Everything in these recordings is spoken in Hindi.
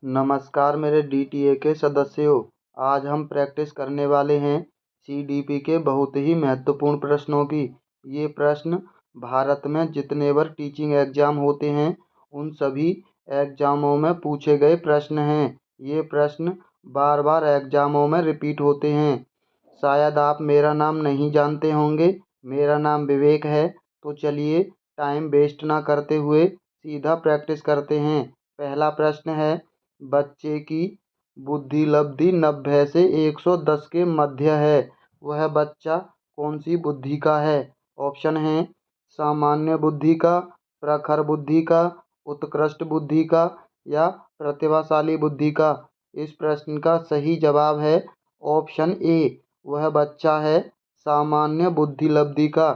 नमस्कार मेरे डीटीए के सदस्यों। आज हम प्रैक्टिस करने वाले हैं सीडीपी के बहुत ही महत्वपूर्ण प्रश्नों की। ये प्रश्न भारत में जितने बार टीचिंग एग्जाम होते हैं उन सभी एग्जामों में पूछे गए प्रश्न हैं। ये प्रश्न बार बार एग्जामों में रिपीट होते हैं। शायद आप मेरा नाम नहीं जानते होंगे। मेरा नाम विवेक है। तो चलिए टाइम वेस्ट ना करते हुए सीधा प्रैक्टिस करते हैं। पहला प्रश्न है, बच्चे की बुद्धि लब्धि 90 से 110 के मध्य है, वह बच्चा कौन सी बुद्धि का है? ऑप्शन है सामान्य बुद्धि का, प्रखर बुद्धि का, उत्कृष्ट बुद्धि का या प्रतिभाशाली बुद्धि का। इस प्रश्न का सही जवाब है ऑप्शन ए, वह बच्चा है सामान्य बुद्धि लब्धि का।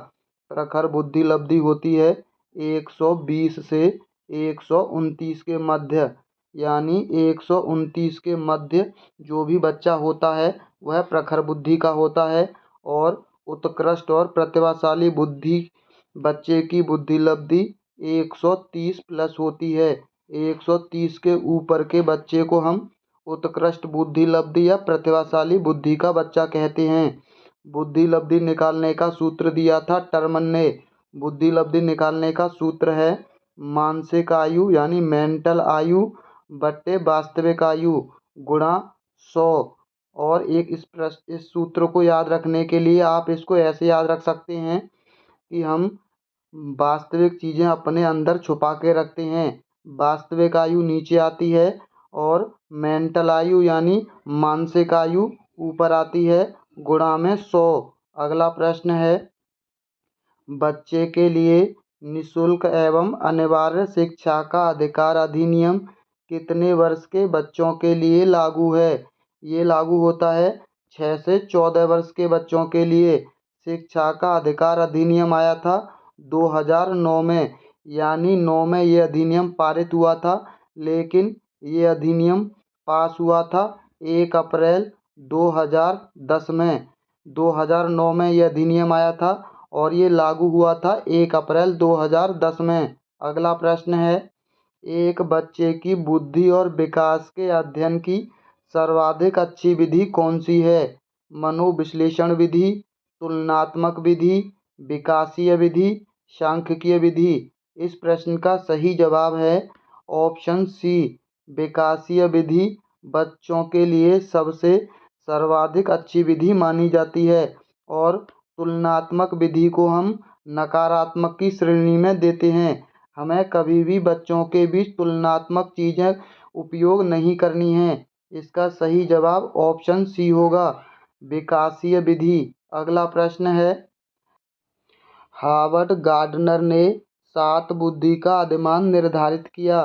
प्रखर बुद्धि लब्धि होती है 120 से 129 के मध्य, यानी 129 के मध्य जो भी बच्चा होता है वह प्रखर बुद्धि का होता है। और उत्कृष्ट और प्रतिभाशाली बुद्धि बच्चे की बुद्धि लब्धि 130 प्लस होती है। 130 के ऊपर के बच्चे को हम उत्कृष्ट बुद्धि लब्धि या प्रतिभाशाली बुद्धि का बच्चा कहते हैं। बुद्धि लब्धि निकालने का सूत्र दिया था टर्मन ने। बुद्धि लब्धि निकालने का सूत्र है मानसिक आयु यानी मेंटल आयु बट्टे वास्तविक आयु गुणा 100। और इस सूत्र को याद रखने के लिए आप इसको ऐसे याद रख सकते हैं कि हम वास्तविक चीज़ें अपने अंदर छुपा के रखते हैं। वास्तविक आयु नीचे आती है और मेंटल आयु यानी मानसिक आयु ऊपर आती है गुणा में 100। अगला प्रश्न है, बच्चे के लिए निःशुल्क एवं अनिवार्य शिक्षा का अधिकार अधिनियम कितने वर्ष के बच्चों के लिए लागू है? ये लागू होता है 6 से 14 वर्ष के बच्चों के लिए। शिक्षा का अधिकार अधिनियम आया था 2009 में, यानी 9 में ये अधिनियम पारित हुआ था, लेकिन ये अधिनियम पास हुआ था 1 अप्रैल 2010 में। 2009 में ये अधिनियम आया था और ये लागू हुआ था 1 अप्रैल 2010 में। अगला प्रश्न है, एक बच्चे की बुद्धि और विकास के अध्ययन की सर्वाधिक अच्छी विधि कौन सी है? मनोविश्लेषण विधि, तुलनात्मक विधि, विकासीय विधि, सांख्यिकीय विधि। इस प्रश्न का सही जवाब है ऑप्शन सी, विकासीय विधि बच्चों के लिए सबसे सर्वाधिक अच्छी विधि मानी जाती है। और तुलनात्मक विधि को हम नकारात्मक की श्रेणी में देते हैं। हमें कभी भी बच्चों के बीच तुलनात्मक चीज़ें उपयोग नहीं करनी है। इसका सही जवाब ऑप्शन सी होगा, विकासीय विधि। अगला प्रश्न है, हार्वर्ड गार्डनर ने 7 बुद्धि का अधिमान निर्धारित किया,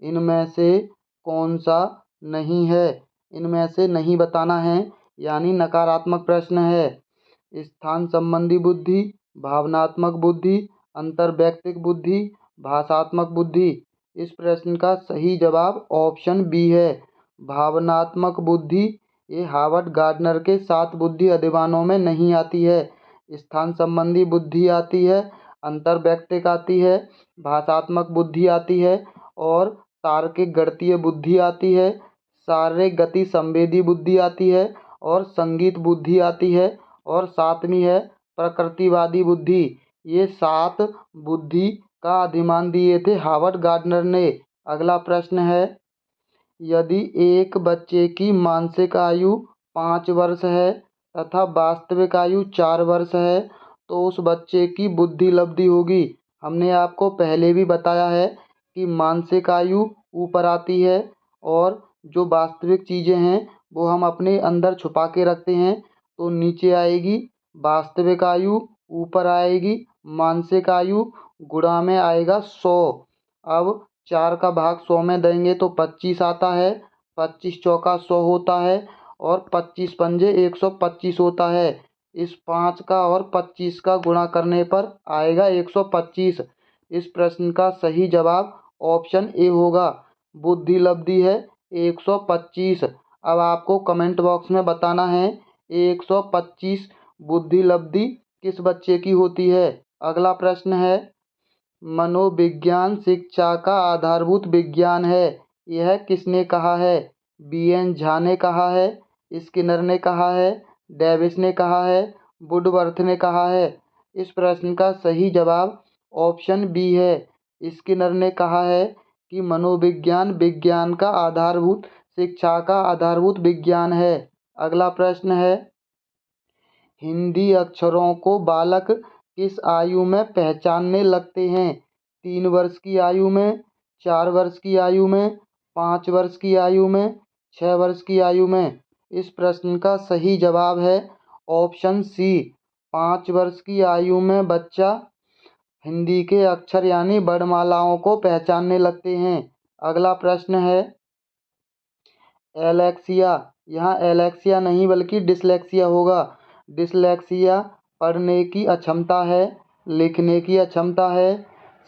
इनमें से कौन सा नहीं है? इनमें से नहीं बताना है, यानी नकारात्मक प्रश्न है। स्थान संबंधी बुद्धि, भावनात्मक बुद्धि, अंतर्वैयक्तिक बुद्धि, भाषात्मक बुद्धि। इस प्रश्न का सही जवाब ऑप्शन बी है, भावनात्मक बुद्धि। ये हार्वर्ड गार्डनर के 7 बुद्धि अधिमानों में नहीं आती है। स्थान संबंधी बुद्धि आती है, अंतर्वैयक्तिक आती है, भाषात्मक बुद्धि आती है और तार्किक गणितीय बुद्धि आती है, शारीरिक गति संवेदी बुद्धि आती है और संगीत बुद्धि आती है और 7वीं है प्रकृतिवादी बुद्धि। ये 7 बुद्धि का अधिमान दिए थे हार्वर्ड गार्डनर ने। अगला प्रश्न है, यदि एक बच्चे की मानसिक आयु 5 वर्ष है तथा वास्तविक आयु 4 वर्ष है तो उस बच्चे की बुद्धि लब्धि होगी। हमने आपको पहले भी बताया है कि मानसिक आयु ऊपर आती है और जो वास्तविक चीज़ें हैं वो हम अपने अंदर छुपा के रखते हैं, तो नीचे आएगी वास्तविक आयु, ऊपर आएगी मानसिक आयु, गुणा में आएगा 100। अब 4 का भाग 100 में देंगे तो 25 आता है, 25 चौका 100 होता है और 25 पंजे 125 होता है। इस 5 का और 25 का गुणा करने पर आएगा 125। इस प्रश्न का सही जवाब ऑप्शन ए होगा, बुद्धि लब्धि है 125। अब आपको कमेंट बॉक्स में बताना है 125 बुद्धि लब्धि किस बच्चे की होती है। अगला प्रश्न है, मनोविज्ञान शिक्षा का आधारभूत विज्ञान है, यह किसने कहा है? बीएन झा ने कहा है, स्किनर ने कहा है, डेविस ने कहा है, वुडवर्थ ने कहा है। इस प्रश्न का सही जवाब ऑप्शन बी है। स्किनर ने कहा है कि मनोविज्ञान विज्ञान का आधारभूत, शिक्षा का आधारभूत विज्ञान है। अगला प्रश्न है, हिंदी अक्षरों को बालक किस आयु में पहचानने लगते हैं? 3 वर्ष की आयु में, 4 वर्ष की आयु में, 5 वर्ष की आयु में, 6 वर्ष की आयु में। इस प्रश्न का सही जवाब है ऑप्शन सी। 5 वर्ष की आयु में बच्चा हिंदी के अक्षर यानी वर्णमालाओं को पहचानने लगते हैं। अगला प्रश्न है, एलेक्सिया, यहाँ एलेक्सिया नहीं बल्कि डिसलेक्सिया होगा। डिसलेक्सिया पढ़ने की अक्षमता है, लिखने की अक्षमता है,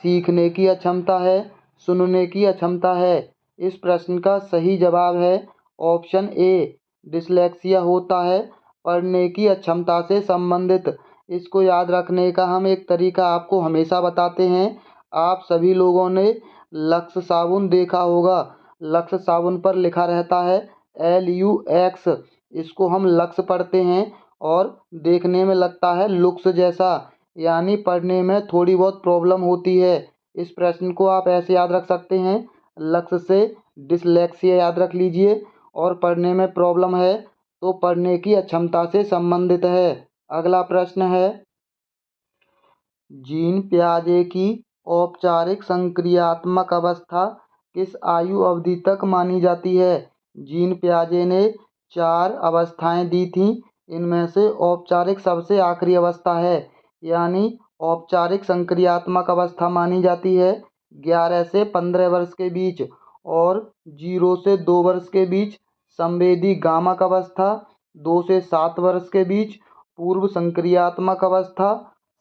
सीखने की अक्षमता है, सुनने की अक्षमता है। इस प्रश्न का सही जवाब है ऑप्शन ए। डिसलेक्सिया होता है पढ़ने की अक्षमता से संबंधित। इसको याद रखने का हम एक तरीका आपको हमेशा बताते हैं। आप सभी लोगों ने लक्स साबुन देखा होगा। लक्स साबुन पर लिखा रहता है LUX। इसको हम लक्स पढ़ते हैं और देखने में लगता है लुक्स जैसा, यानी पढ़ने में थोड़ी बहुत प्रॉब्लम होती है। इस प्रश्न को आप ऐसे याद रख सकते हैं, लक्स से डिसलेक्सिया याद रख लीजिए, और पढ़ने में प्रॉब्लम है तो पढ़ने की अक्षमता से संबंधित है। अगला प्रश्न है, जीन पियाजे की औपचारिक संक्रियात्मक अवस्था किस आयु अवधि तक मानी जाती है? जीन पियाजे ने 4 अवस्थाएं दी थीं। इनमें से औपचारिक सबसे आखिरी अवस्था है, यानी औपचारिक संक्रियात्मक अवस्था मानी जाती है 11 से 15 वर्ष के बीच, और 0 से 2 वर्ष के बीच संवेदी गामक अवस्था, 2 से 7 वर्ष के बीच पूर्व संक्रियात्मक अवस्था,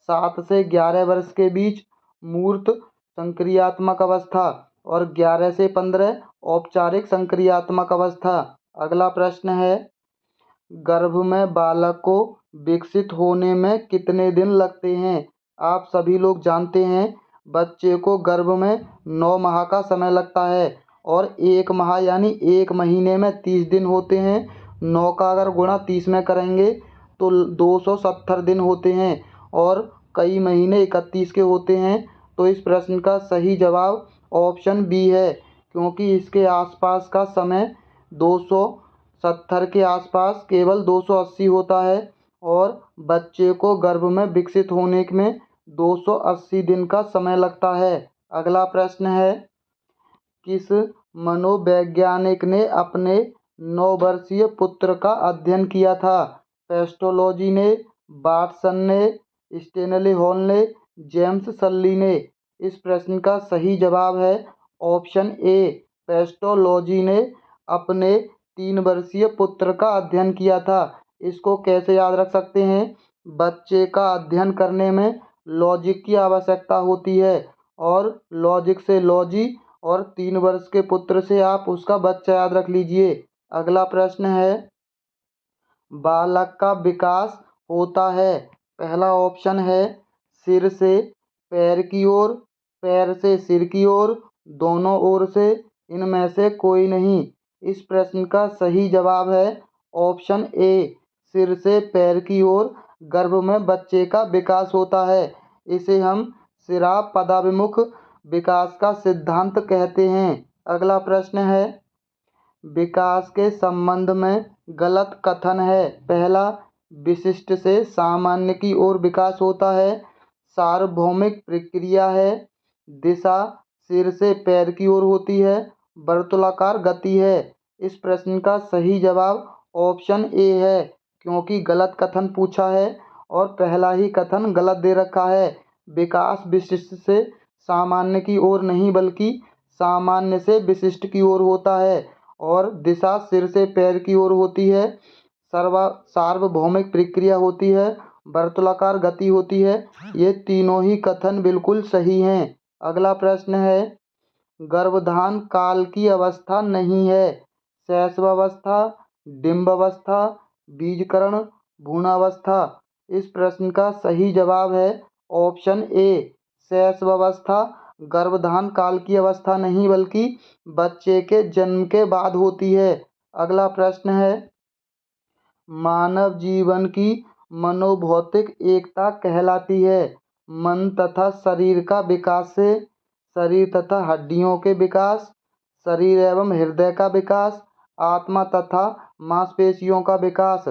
7 से 11 वर्ष के बीच मूर्त संक्रियात्मक अवस्था, और 11 से 15 औपचारिक संक्रियात्मक अवस्था। अगला प्रश्न है, गर्भ में बालक को विकसित होने में कितने दिन लगते हैं? आप सभी लोग जानते हैं बच्चे को गर्भ में 9 माह का समय लगता है, और 1 माह यानी 1 महीने में 30 दिन होते हैं। 9 का अगर गुणा 30 में करेंगे तो 270 दिन होते हैं, और कई महीने 31 के होते हैं। तो इस प्रश्न का सही जवाब ऑप्शन बी है, क्योंकि इसके आसपास का समय 270 के आसपास केवल 280 होता है, और बच्चे को गर्भ में विकसित होने में 280 दिन का समय लगता है। अगला प्रश्न है, किस मनोवैज्ञानिक ने अपने 9 वर्षीय पुत्र का अध्ययन किया था? पेस्टोलॉजी ने, वाटसन ने, स्टेनले हॉल ने, जेम्स सल्ली ने। इस प्रश्न का सही जवाब है ऑप्शन ए। पेस्टोलॉजी ने अपने 3 वर्षीय पुत्र का अध्ययन किया था। इसको कैसे याद रख सकते हैं? बच्चे का अध्ययन करने में लॉजिक की आवश्यकता होती है, और लॉजिक से लॉजी, और 3 वर्ष के पुत्र से आप उसका बच्चा याद रख लीजिए। अगला प्रश्न है, बालक का विकास होता है, पहला ऑप्शन है सिर से पैर की ओर, पैर से सिर की ओर, दोनों ओर से, इनमें से कोई नहीं। इस प्रश्न का सही जवाब है ऑप्शन ए। सिर से पैर की ओर गर्भ में बच्चे का विकास होता है। इसे हम सिरा पदाभिमुख विकास का सिद्धांत कहते हैं। अगला प्रश्न है, विकास के संबंध में गलत कथन है। पहला, विशिष्ट से सामान्य की ओर विकास होता है, सार्वभौमिक प्रक्रिया है, दिशा सिर से पैर की ओर होती है, वर्तुलाकार गति है। इस प्रश्न का सही जवाब ऑप्शन ए है, क्योंकि गलत कथन पूछा है और पहला ही कथन गलत दे रखा है। विकास विशिष्ट से सामान्य की ओर नहीं बल्कि सामान्य से विशिष्ट की ओर होता है, और दिशा सिर से पैर की ओर होती है, सार्वभौमिक प्रक्रिया होती है, वर्तुलाकार गति होती है। ये तीनों ही कथन बिल्कुल सही हैं। अगला प्रश्न है, गर्भधान काल की अवस्था नहीं है, शैशवावस्था, डिम्बावस्था, बीजकरण, भ्रूणावस्था। इस प्रश्न का सही जवाब है ऑप्शन ए, शैशवावस्था। गर्भधान काल की अवस्था नहीं बल्कि बच्चे के जन्म के बाद होती है। अगला प्रश्न है, मानव जीवन की मनोभौतिक एकता कहलाती है। मन तथा शरीर का विकास से शरीर तथा हड्डियों के विकास, शरीर एवं हृदय का विकास, आत्मा तथा मांसपेशियों का विकास।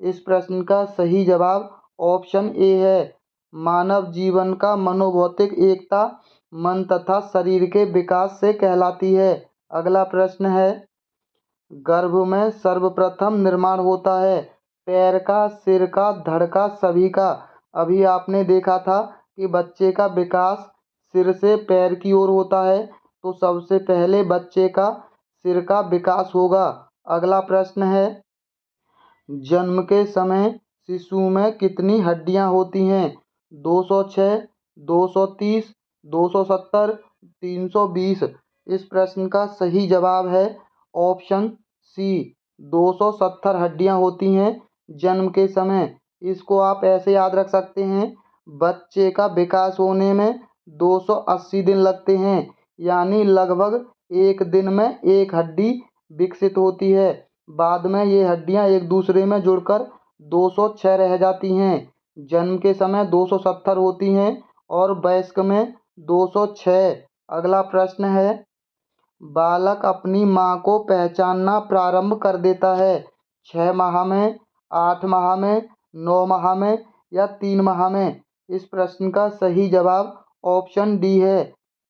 इस प्रश्न का सही जवाब ऑप्शन ए है। मानव जीवन का मनोभौतिक एकता मन तथा शरीर के विकास से कहलाती है। अगला प्रश्न है, गर्भ में सर्वप्रथम निर्माण होता है पैर का, सिर का, धड़ का, सभी का। अभी आपने देखा था कि बच्चे का विकास सिर से पैर की ओर होता है, तो सबसे पहले बच्चे का सिर का विकास होगा। अगला प्रश्न है, जन्म के समय शिशु में कितनी हड्डियां होती हैं? 206, 230, 270, 320। इस प्रश्न का सही जवाब है ऑप्शन सी, 270 हड्डियां होती हैं जन्म के समय। इसको आप ऐसे याद रख सकते हैं, बच्चे का विकास होने में 280 दिन लगते हैं, यानी लगभग एक दिन में एक हड्डी विकसित होती है। बाद में ये हड्डियां एक दूसरे में जुड़कर 206 रह जाती हैं। जन्म के समय 270 होती हैं और वयस्क में 206। अगला प्रश्न है, बालक अपनी माँ को पहचानना प्रारंभ कर देता है 6 माह में, 8 माह में, 9 माह में या 3 माह में? इस प्रश्न का सही जवाब ऑप्शन डी है।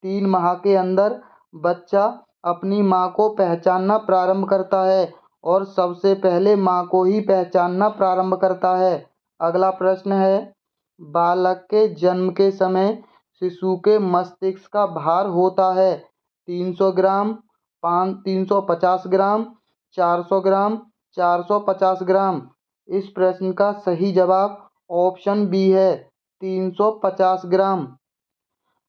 3 माह के अंदर बच्चा अपनी माँ को पहचानना प्रारंभ करता है और सबसे पहले माँ को ही पहचानना प्रारंभ करता है। अगला प्रश्न है, बालक के जन्म के समय शिशु के मस्तिष्क का भार होता है 300 ग्राम, 350 ग्राम, 400 ग्राम, 450 ग्राम। इस प्रश्न का सही जवाब ऑप्शन बी है, 350 ग्राम।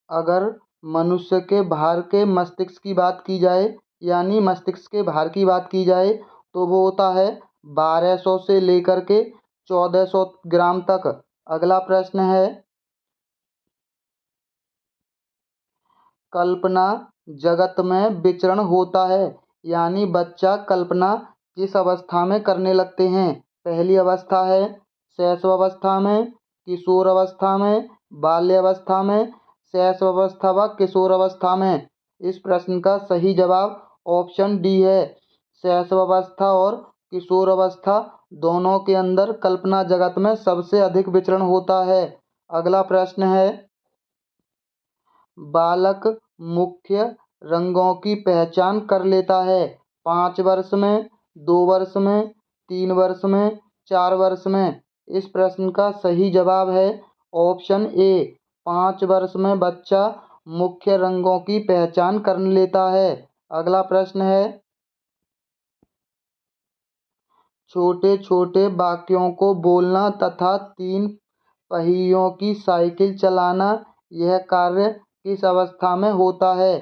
अगर मनुष्य के भार के मस्तिष्क की बात की जाए, यानी मस्तिष्क के भार की बात की जाए, तो वो होता है 1200 से लेकर के 1400 ग्राम तक। अगला प्रश्न है, कल्पना जगत में विचरण होता है, यानी बच्चा कल्पना किस अवस्था में करने लगते हैं? पहली अवस्था है शैशवावस्था में, किशोर अवस्था में, बाल्यावस्था में, शैशवावस्था व किशोर अवस्था में। इस प्रश्न का सही जवाब ऑप्शन डी है। शैशवावस्था और किशोर अवस्था दोनों के अंदर कल्पना जगत में सबसे अधिक विचरण होता है। अगला प्रश्न है, बालक मुख्य रंगों की पहचान कर लेता है 5 वर्ष में, 2 वर्ष में, 3 वर्ष में, 4 वर्ष में? इस प्रश्न का सही जवाब है ऑप्शन ए, 5 वर्ष में बच्चा मुख्य रंगों की पहचान कर लेता है। अगला प्रश्न है, छोटे छोटे वाक्यों को बोलना तथा 3 पहियों की साइकिल चलाना, यह कार्य किस अवस्था में होता है?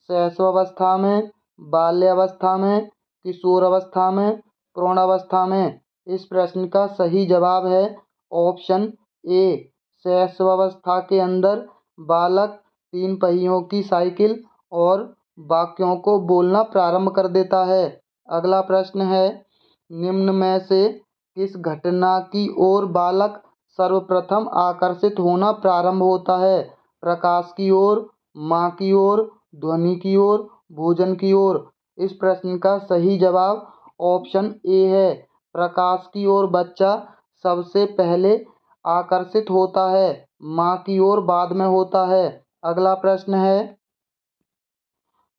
शैशवावस्था में, बाल्यावस्था में, किशोर अवस्था में, प्रौढ़ावस्था में? इस प्रश्न का सही जवाब है ऑप्शन ए, शैशवावस्था के अंदर बालक 3 पहियों की साइकिल और वाक्यों को बोलना प्रारंभ कर देता है। अगला प्रश्न है, निम्न में से किस घटना की ओर बालक सर्वप्रथम आकर्षित होना प्रारंभ होता है? प्रकाश की ओर, माँ की ओर, ध्वनि की ओर, भोजन की ओर? इस प्रश्न का सही जवाब ऑप्शन ए है, प्रकाश की ओर बच्चा सबसे पहले आकर्षित होता है, माँ की ओर बाद में होता है। अगला प्रश्न है,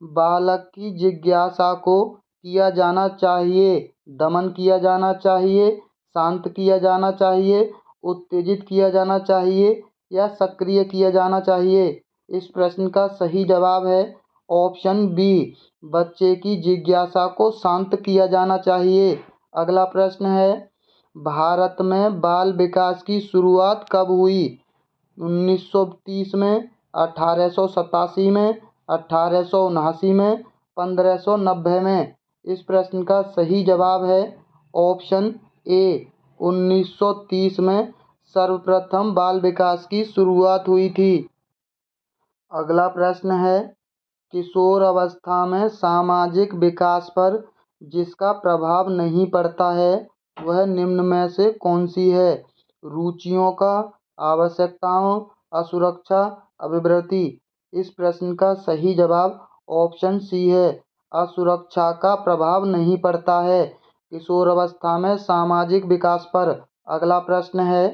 बालक की जिज्ञासा को किया जाना चाहिए, दमन किया जाना चाहिए, शांत किया जाना चाहिए, उत्तेजित किया जाना चाहिए या सक्रिय किया जाना चाहिए? इस प्रश्न का सही जवाब है ऑप्शन बी, बच्चे की जिज्ञासा को शांत किया जाना चाहिए। अगला प्रश्न है, भारत में बाल विकास की शुरुआत कब हुई? 1930 में, 1887 में, 1879 में, 1590 में? इस प्रश्न का सही जवाब है ऑप्शन ए, 1930 में सर्वप्रथम बाल विकास की शुरुआत हुई थी। अगला प्रश्न है, किशोर अवस्था में सामाजिक विकास पर जिसका प्रभाव नहीं पड़ता है वह निम्न में से कौन सी है? रुचियों का, आवश्यकताओं, असुरक्षा, अभिवृत्ति। इस प्रश्न का सही जवाब ऑप्शन सी है, असुरक्षा का प्रभाव नहीं पड़ता है किशोर अवस्था में सामाजिक विकास पर। अगला प्रश्न है,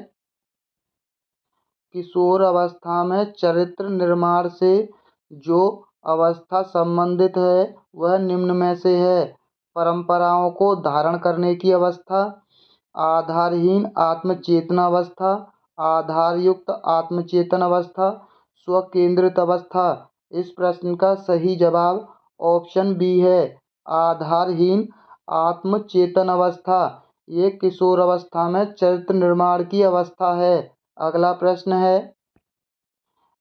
किशोर अवस्था में चरित्र निर्माण से जो अवस्था संबंधित है वह निम्न में से है। परंपराओं को धारण करने की अवस्था, आधारहीन आत्मचेतना अवस्था, आधारयुक्त आत्मचेतन अवस्था, स्वकेंद्रित अवस्था। इस प्रश्न का सही जवाब ऑप्शन बी है, आधारहीन आत्मचेतन अवस्था। ये किशोर अवस्था में चरित्र निर्माण की अवस्था है। अगला प्रश्न है,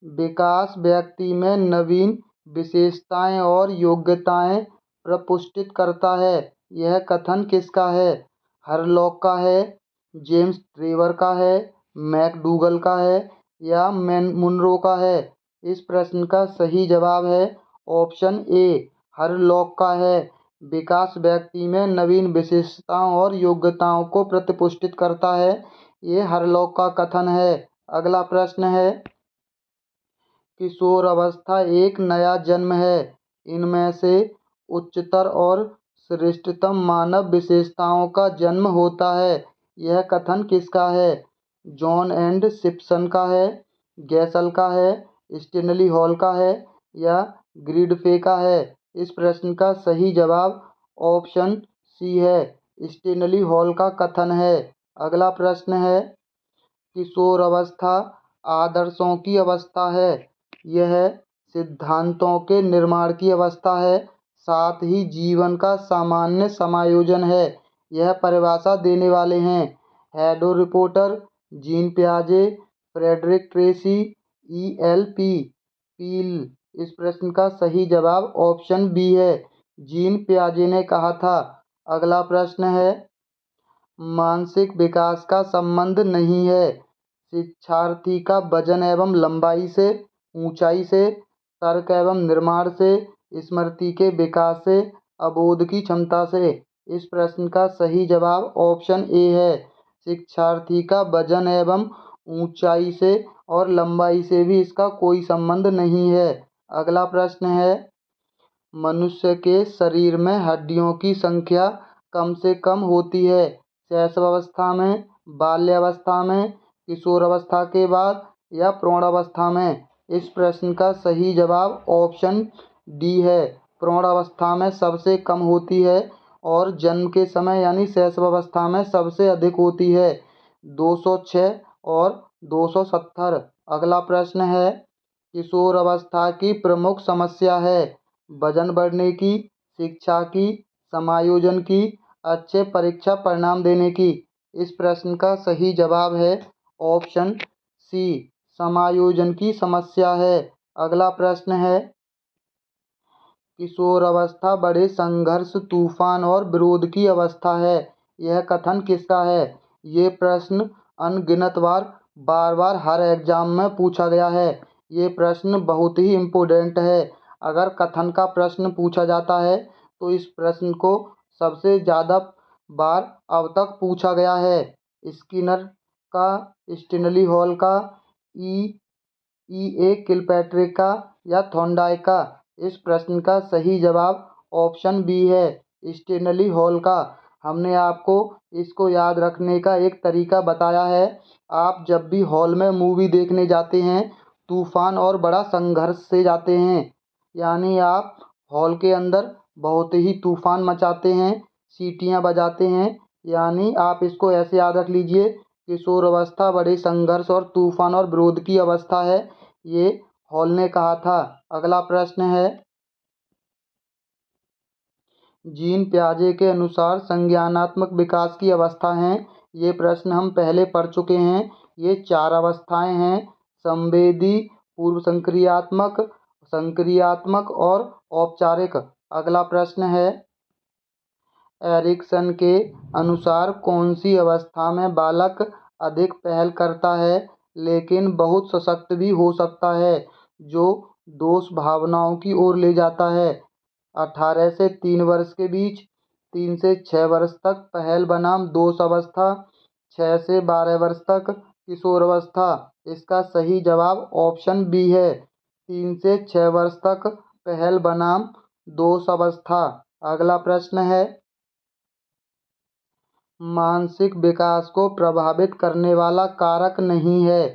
विकास व्यक्ति में नवीन विशेषताएं और योग्यताएं प्रपुष्टित करता है। यह कथन किसका है? हरलॉक का है, जेम्स ट्रेवर का है, मैकडूगल का है या मुनरो का है? इस प्रश्न का सही जवाब है ऑप्शन ए, हरलॉक का है। विकास व्यक्ति में नवीन विशेषताओं और योग्यताओं को प्रतिपुष्टित करता है, ये हरलॉक का कथन है। अगला प्रश्न है, किशोर अवस्था एक नया जन्म है, इनमें से उच्चतर और श्रेष्ठतम मानव विशेषताओं का जन्म होता है। यह कथन किसका है? जॉन एंड सिप्सन का है, गैसल का है, स्टेनली हॉल का है या ग्रिडफे का है? इस प्रश्न का सही जवाब ऑप्शन सी है, स्टेनली हॉल का कथन है। अगला प्रश्न है, किशोर अवस्था आदर्शों की अवस्था है, यह सिद्धांतों के निर्माण की अवस्था है, साथ ही जीवन का सामान्य समायोजन है। यह परिभाषा देने वाले हैं हैडो रिपोर्टर, जीन पियाजे, फ्रेडरिक ट्रेसी, E.L.P. पील। इस प्रश्न का सही जवाब ऑप्शन बी है, जीन पियाजे ने कहा था। अगला प्रश्न है, मानसिक विकास का संबंध नहीं है शिक्षार्थी का वजन एवं लंबाई से, ऊंचाई से, तर्क एवं निर्माण से, स्मृति के विकास से, अबोध की क्षमता से? इस प्रश्न का सही जवाब ऑप्शन ए है, शिक्षार्थी का वजन एवं ऊंचाई से और लंबाई से भी इसका कोई संबंध नहीं है। अगला प्रश्न है, मनुष्य के शरीर में हड्डियों की संख्या कम से कम होती है शैशवावस्था में, बाल्यावस्था में, किशोर अवस्था के बाद या प्रौढ़ अवस्था में? इस प्रश्न का सही जवाब ऑप्शन डी है, प्रौढ़ अवस्था में सबसे कम होती है और जन्म के समय यानी शैशवावस्था में सबसे अधिक होती है, 206 और 270। अगला प्रश्न है, किशोर अवस्था की प्रमुख समस्या है वजन बढ़ने की, शिक्षा की, समायोजन की, अच्छे परीक्षा परिणाम देने की? इस प्रश्न का सही जवाब है ऑप्शन सी, समायोजन की समस्या है। अगला प्रश्न है, किशोर अवस्था बड़े संघर्ष, तूफान और विरोध की अवस्था है, यह कथन किसका है? ये प्रश्न अनगिनत बार बार हर एग्जाम में पूछा गया है। ये प्रश्न बहुत ही इम्पोर्टेंट है। अगर कथन का प्रश्न पूछा जाता है तो इस प्रश्न को सबसे ज़्यादा बार अब तक पूछा गया है। स्किनर का, स्टेनली हॉल का, E.A. किलपैट्रिक का या थॉर्नडाइक का? इस प्रश्न का सही जवाब ऑप्शन बी है, स्टेनली हॉल का। हमने आपको इसको याद रखने का एक तरीका बताया है। आप जब भी हॉल में मूवी देखने जाते हैं तूफान और बड़ा संघर्ष से जाते हैं, यानी आप हॉल के अंदर बहुत ही तूफान मचाते हैं, सीटियां बजाते हैं, यानी आप इसको ऐसे याद रख लीजिए, किशोर अवस्था बड़े संघर्ष और तूफान और विरोध की अवस्था है, ये हॉल ने कहा था। अगला प्रश्न है, जीन पियाजे के अनुसार संज्ञानात्मक विकास की अवस्था हैं। ये प्रश्न हम पहले पढ़ चुके हैं। ये 4 अवस्थाएं हैं, संवेदी, पूर्व संक्रियात्मक, संक्रियात्मक और औपचारिक। अगला प्रश्न है, एरिक्सन के अनुसार कौन सी अवस्था में बालक अधिक पहल करता है लेकिन बहुत सशक्त भी हो सकता है? जो दोष भावनाओं की ओर ले जाता है। 18 से 3 वर्ष के बीच, 3 से 6 वर्ष तक पहल बनाम दोष अवस्था, 6 से 12 वर्ष तक किशोर अवस्था। इसका सही जवाब ऑप्शन बी है, 3 से 6 वर्ष तक पहल बनाम दोष अवस्था। अगला प्रश्न है, मानसिक विकास को प्रभावित करने वाला कारक नहीं है।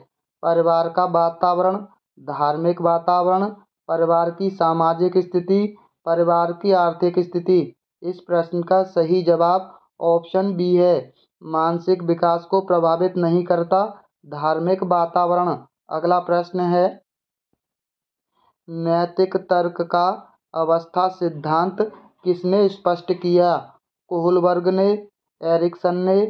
परिवार का वातावरण, धार्मिक वातावरण, परिवार की सामाजिक स्थिति, परिवार की आर्थिक स्थिति। इस प्रश्न का सही जवाब ऑप्शन बी है, मानसिक विकास को प्रभावित नहीं करता धार्मिक वातावरण। अगला प्रश्न है, नैतिक तर्क का अवस्था सिद्धांत किसने स्पष्ट किया? कोहलबर्ग ने, एरिक्सन ने,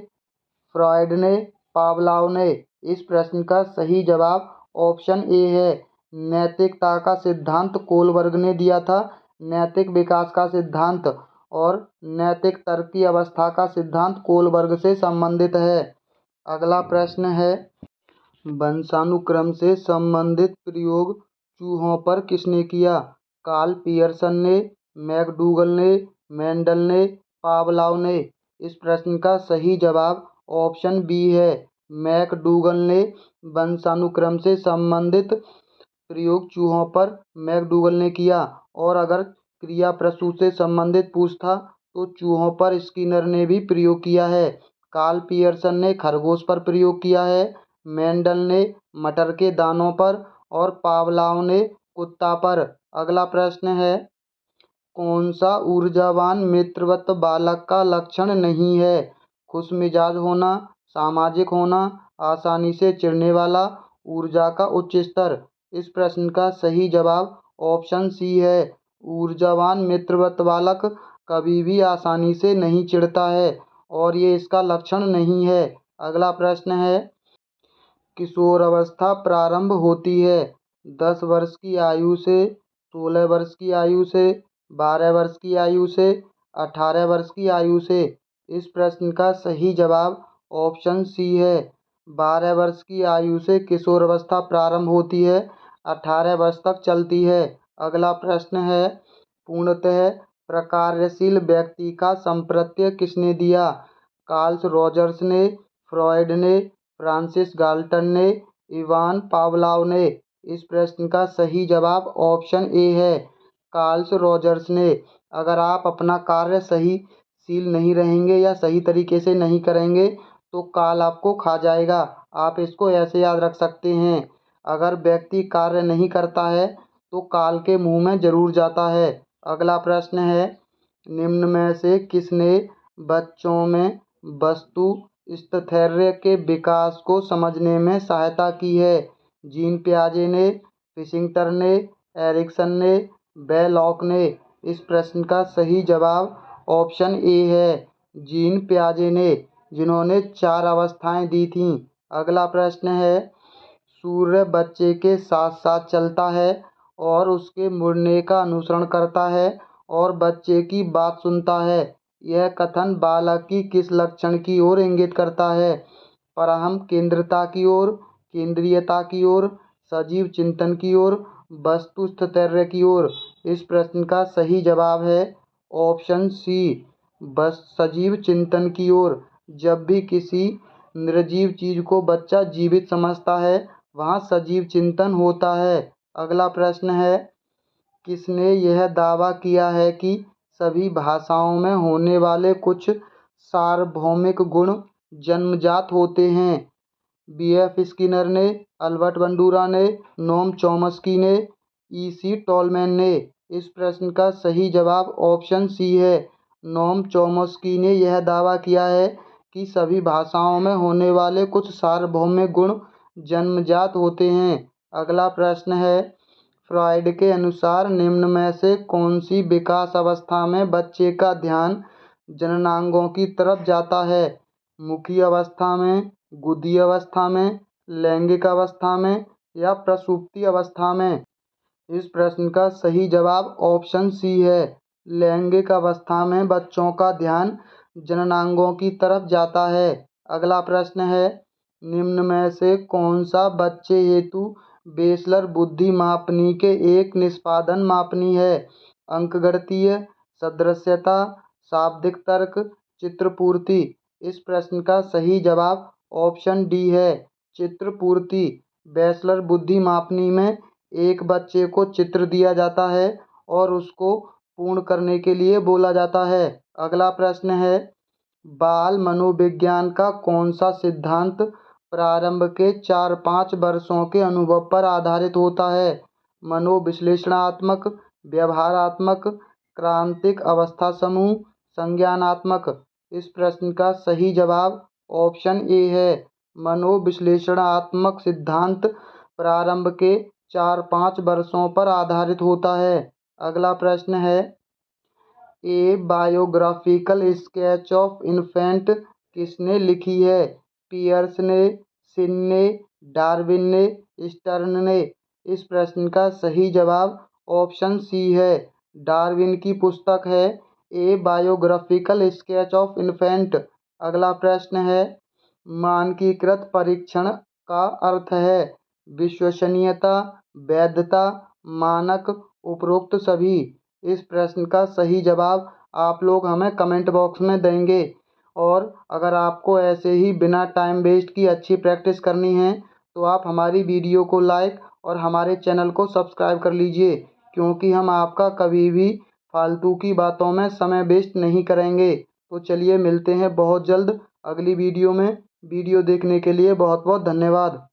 फ्रॉयड ने, पावलोव ने। इस प्रश्न का सही जवाब ऑप्शन ए है, नैतिकता का सिद्धांत कोहलबर्ग ने दिया था। नैतिक विकास का सिद्धांत और नैतिक तर्क की अवस्था का सिद्धांत कोहलबर्ग से संबंधित है। अगला प्रश्न है, वंशानुक्रम से संबंधित प्रयोग चूहों पर किसने किया? कार्ल पियर्सन ने, मैकडूगल ने, मेंडल ने, पावलोव ने। इस प्रश्न का सही जवाब ऑप्शन बी है, मैकडूगल ने वंशानुक्रम से संबंधित प्रयोग चूहों पर मैकडूगल ने किया। और अगर क्रिया प्रसूति से संबंधित पूछता तो चूहों पर स्किनर ने भी प्रयोग किया है। कार्ल पियर्सन ने खरगोश पर प्रयोग किया है, मेंडल ने मटर के दानों पर और पावलोव ने कुत्ता पर। अगला प्रश्न है, कौन सा ऊर्जावान मित्रवत बालक का लक्षण नहीं है? खुशमिजाज होना, सामाजिक होना, आसानी से चिढ़ने वाला, ऊर्जा का उच्च स्तर। इस प्रश्न का सही जवाब ऑप्शन सी है, ऊर्जावान मित्रवत बालक कभी भी आसानी से नहीं चिढ़ता है और ये इसका लक्षण नहीं है। अगला प्रश्न है, किशोर अवस्था प्रारंभ होती है 10 वर्ष की आयु से, 16 वर्ष की आयु से, 12 वर्ष की आयु से, 18 वर्ष की आयु से। इस प्रश्न का सही जवाब ऑप्शन सी है, 12 वर्ष की आयु से किशोर अवस्था प्रारंभ होती है, 18 वर्ष तक चलती है। अगला प्रश्न है, पूर्णतः प्रकार्यशील व्यक्ति का संप्रत्यय किसने दिया? कार्ल रॉजर्स ने, फ्रॉयड ने, फ्रांसिस गाल्टन ने, इवान पावलोव ने। इस प्रश्न का सही जवाब ऑप्शन ए है, कार्ल रॉजर्स ने। अगर आप अपना कार्य सहीशील नहीं रहेंगे या सही तरीके से नहीं करेंगे तो काल आपको खा जाएगा। आप इसको ऐसे याद रख सकते हैं, अगर व्यक्ति कार्य नहीं करता है तो काल के मुंह में जरूर जाता है। अगला प्रश्न है, निम्न में से किसने बच्चों में वस्तु स्थैर्य के विकास को समझने में सहायता की है? जीन पियाजे ने, फिशिंगटर ने, एरिक्सन ने, बेलॉक ने। इस प्रश्न का सही जवाब ऑप्शन ए है, जीन पियाजे ने, जिन्होंने 4 अवस्थाएं दी थीं। अगला प्रश्न है, सूर्य बच्चे के साथ साथ चलता है और उसके मुड़ने का अनुसरण करता है और बच्चे की बात सुनता है। यह कथन बालक की किस लक्षण की ओर इंगित करता है? परम केंद्रिता की ओर, केंद्रीयता की ओर, सजीव चिंतन की ओर, वस्तु स्थैर्य की ओर। इस प्रश्न का सही जवाब है ऑप्शन सी, बस सजीव चिंतन की ओर। जब भी किसी निर्जीव चीज को बच्चा जीवित समझता है वहाँ सजीव चिंतन होता है। अगला प्रश्न है, किसने यह दावा किया है कि सभी भाषाओं में होने वाले कुछ सार्वभौमिक गुण जन्मजात होते हैं? B.F. स्किनर ने, अल्बर्ट बंडूरा ने, नोम चॉम्स्की ने, E.C. टॉलमैन ने। इस प्रश्न का सही जवाब ऑप्शन सी है, नोम चॉम्स्की ने यह दावा किया है कि सभी भाषाओं में होने वाले कुछ सार्वभौमिक गुण जन्मजात होते हैं। अगला प्रश्न है, फ्रॉयड के अनुसार निम्न में से कौन सी विकास अवस्था में बच्चे का ध्यान जननांगों की तरफ जाता है? मुखी अवस्था में, गुदी अवस्था में, लैंगिक अवस्था में या प्रसुप्ति अवस्था में? इस प्रश्न का सही जवाब ऑप्शन सी है, लैंगिक अवस्था में बच्चों का ध्यान जननांगों की तरफ जाता है। अगला प्रश्न है, निम्न में से कौन सा बच्चे हेतु बेसलर बुद्धि मापनी के एक निष्पादन मापनी है? अंकगणितीय, सदृश्यता, शाब्दिक तर्क, चित्रपूर्ति। इस प्रश्न का सही जवाब ऑप्शन डी है, चित्रपूर्ति। बेसलर बुद्धि मापनी में एक बच्चे को चित्र दिया जाता है और उसको पूर्ण करने के लिए बोला जाता है। अगला प्रश्न है, बाल मनोविज्ञान का कौन सा सिद्धांत प्रारंभ के 4-5 वर्षों के अनुभव पर आधारित होता है? मनोविश्लेषणात्मक, व्यवहारात्मक, क्रांतिक अवस्था समूह, संज्ञानात्मक। इस प्रश्न का सही जवाब ऑप्शन ए है, मनोविश्लेषणात्मक सिद्धांत प्रारंभ के 4-5 वर्षों पर आधारित होता है। अगला प्रश्न है, ए बायोग्राफिकल स्केच ऑफ इन्फेंट किसने लिखी है? पियर्स ने, सिन ने, डार्विन ने, स्टर्न ने। इस प्रश्न का सही जवाब ऑप्शन सी है, डार्विन की पुस्तक है ए बायोग्राफिकल स्केच ऑफ इन्फेंट। अगला प्रश्न है, मानकीकृत परीक्षण का अर्थ है विश्वसनीयता, वैधता, मानक, उपरोक्त सभी। इस प्रश्न का सही जवाब आप लोग हमें कमेंट बॉक्स में देंगे। और अगर आपको ऐसे ही बिना टाइम वेस्ट की अच्छी प्रैक्टिस करनी है तो आप हमारी वीडियो को लाइक और हमारे चैनल को सब्सक्राइब कर लीजिए, क्योंकि हम आपका कभी भी फालतू की बातों में समय वेस्ट नहीं करेंगे। तो चलिए मिलते हैं बहुत जल्द अगली वीडियो में। वीडियो देखने के लिए बहुत बहुत धन्यवाद।